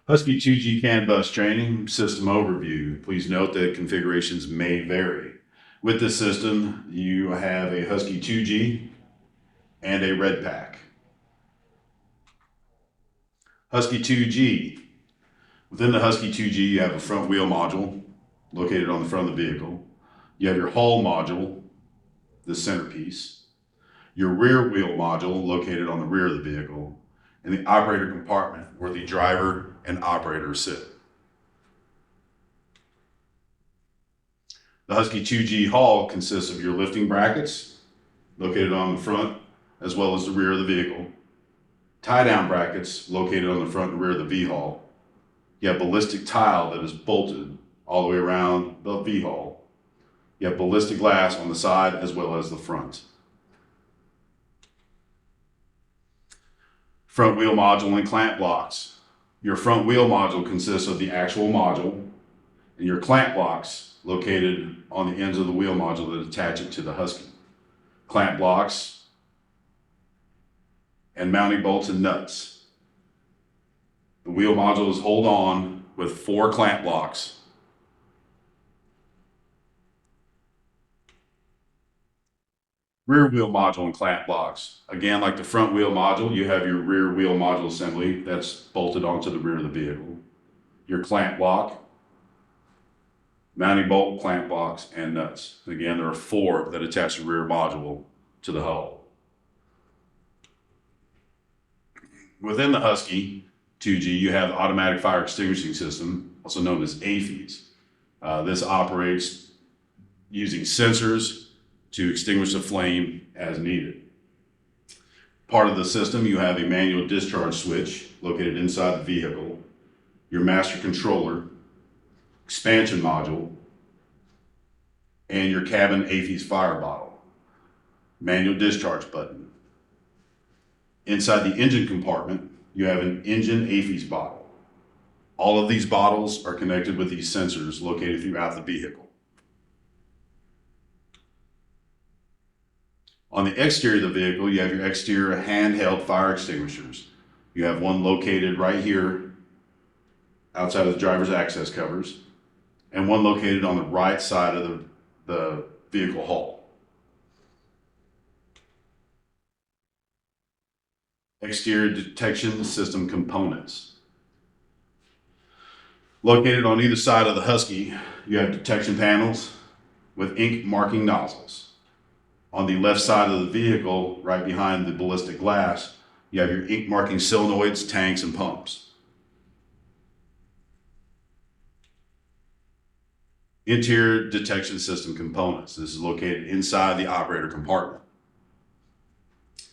Husky 2G CAN bus training system overview. Please note that configurations may vary. With this system, you have a Husky 2G and a red pack. Husky 2G. Within the Husky 2G, you have a front wheel module located on the front of the vehicle. You have your hull module, the centerpiece. Your rear wheel module located on the rear of the vehicle, and the operator compartment where the driver and operator sit. The Husky 2G hull consists of your lifting brackets located on the front as well as the rear of the vehicle, tie-down brackets located on the front and rear of the V-hull. You have ballistic tile that is bolted all the way around the V-hull. You have ballistic glass on the side as well as the front. Front wheel module and clamp blocks. Your front wheel module consists of the actual module and your clamp blocks located on the ends of the wheel module that attach it to the Husky. Clamp blocks and mounting bolts and nuts. The wheel module is held on with 4 clamp blocks. Rear wheel module and clamp blocks. Again, like the front wheel module, you have your rear wheel module assembly that's bolted onto the rear of the vehicle. Your clamp block, mounting bolt, clamp blocks, and nuts. Again, there are 4 that attach the rear module to the hull. Within the Husky 2G, you have the automatic fire extinguishing system, also known as APHES. This operates using sensors to extinguish the flame as needed. Part of the system, you have a manual discharge switch located inside the vehicle, your master controller, expansion module, and your cabin APHES fire bottle, manual discharge button. Inside the engine compartment, you have an engine APHES bottle. All of these bottles are connected with these sensors located throughout the vehicle. On the exterior of the vehicle, you have your exterior handheld fire extinguishers. You have one located right here outside of the driver's access covers, and one located on the right side of the vehicle hull. Exterior detection system components. Located on either side of the Husky, you have detection panels with ink marking nozzles. On the left side of the vehicle, right behind the ballistic glass, you have your ink marking solenoids, tanks, and pumps. Interior detection system components. This is located inside the operator compartment.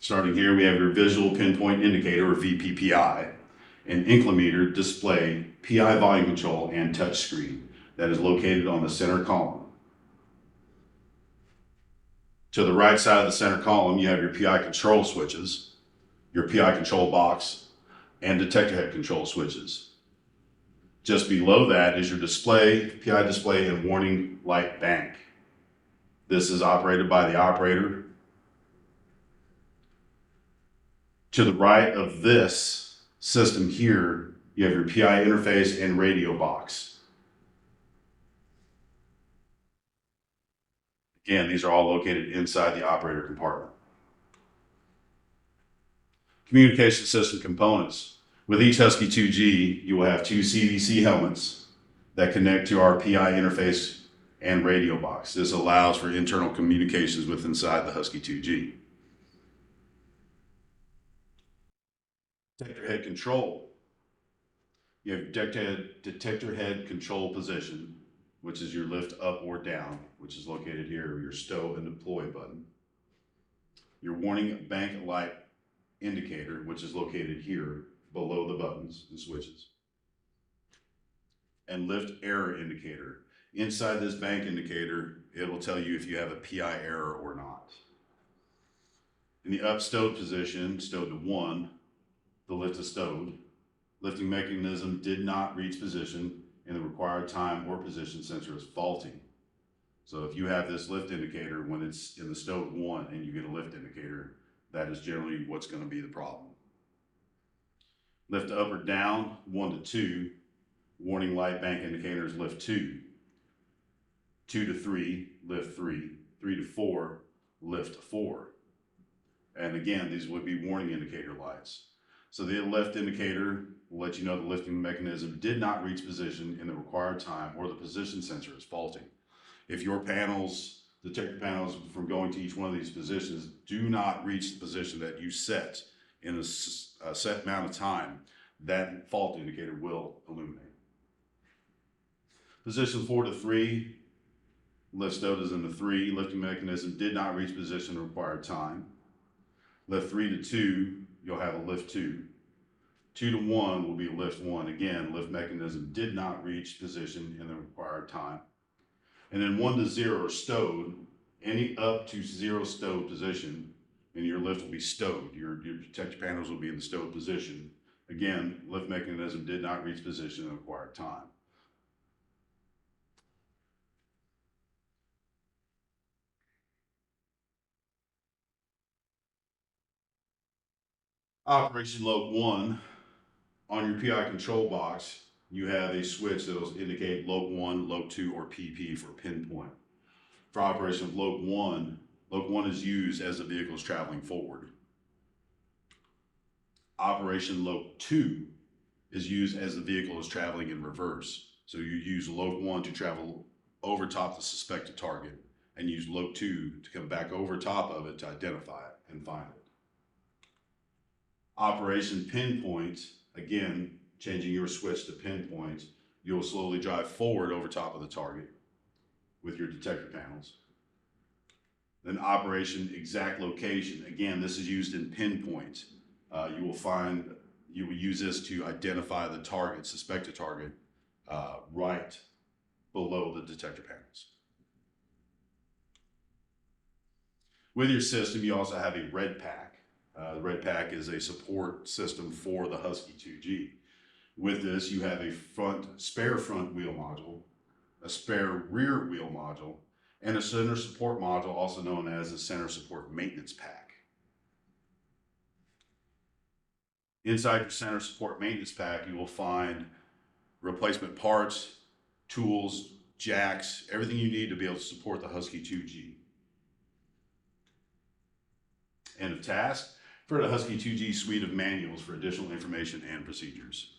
Starting here, we have your visual pinpoint indicator, or VPPI, an inclinometer, display, PI volume control, and touch screen that is located on the center column. To the right side of the center column, you have your PI control switches, your PI control box, and detector head control switches. Just below that is your display, PI display, and warning light bank. This is operated by the operator. To the right of this system here, you have your PI interface and radio box. Again, these are all located inside the operator compartment. Communication system components. With each Husky 2G, you will have 2 CVC helmets that connect to our PI interface and radio box. This allows for internal communications with inside the Husky 2G. Detector head control. You have detector head control position, which is your lift up or down, which is located here, your stow and deploy button. Your warning bank light indicator, which is located here below the buttons and switches. And lift error indicator. Inside this bank indicator, it will tell you if you have a PI error or not. In the up stowed position, stowed to 1, the lift is stowed. Lifting mechanism did not reach position, and the required time or position sensor is faulty. So if you have this lift indicator when it's in the stowed 1 and you get a lift indicator, that is generally what's going to be the problem. Lift up or down, 1 to 2. Warning light bank indicators, lift 2. 2 to 3, lift 3. 3 to 4, lift 4. And again, these would be warning indicator lights. So the lift indicator will let you know the lifting mechanism did not reach position in the required time, or the position sensor is faulty. If your panels, detector panels, from going to each one of these positions do not reach the position that you set in a set amount of time, that fault indicator will illuminate. Position 4 to 3, lift stowed is in the 3, lifting mechanism did not reach position in the required time. Lift 3 to 2, you'll have a lift 2. 2 to 1 will be a lift 1. Again, lift mechanism did not reach position in the required time. And then 1 to 0 are stowed. Any up to 0 stowed position, and your lift will be stowed. Your detector panels will be in the stowed position. Again, lift mechanism did not reach position in the required time. Operation Load 1, on your PI control box, you have a switch that will indicate Load 1, Load 2, or PP for pinpoint. For operation of Load 1 is used as the vehicle is traveling forward. Operation Load 2 is used as the vehicle is traveling in reverse. So you use Load 1 to travel over top the suspected target, and use Load 2 to come back over top of it to identify it and find it. Operation Pinpoint, again, changing your switch to pinpoint, you'll slowly drive forward over top of the target with your detector panels. Then Operation Exact Location, again, this is used in pinpoint. You will use this to identify the target, suspected target, right below the detector panels. With your system, you also have a red pack. The red pack is a support system for the Husky 2G. With this, you have a spare front wheel module, a spare rear wheel module, and a center support module, also known as a center support maintenance pack. Inside your center support maintenance pack, you will find replacement parts, tools, jacks, everything you need to be able to support the Husky 2G. End of task. For the Husky 2G suite of manuals for additional information and procedures.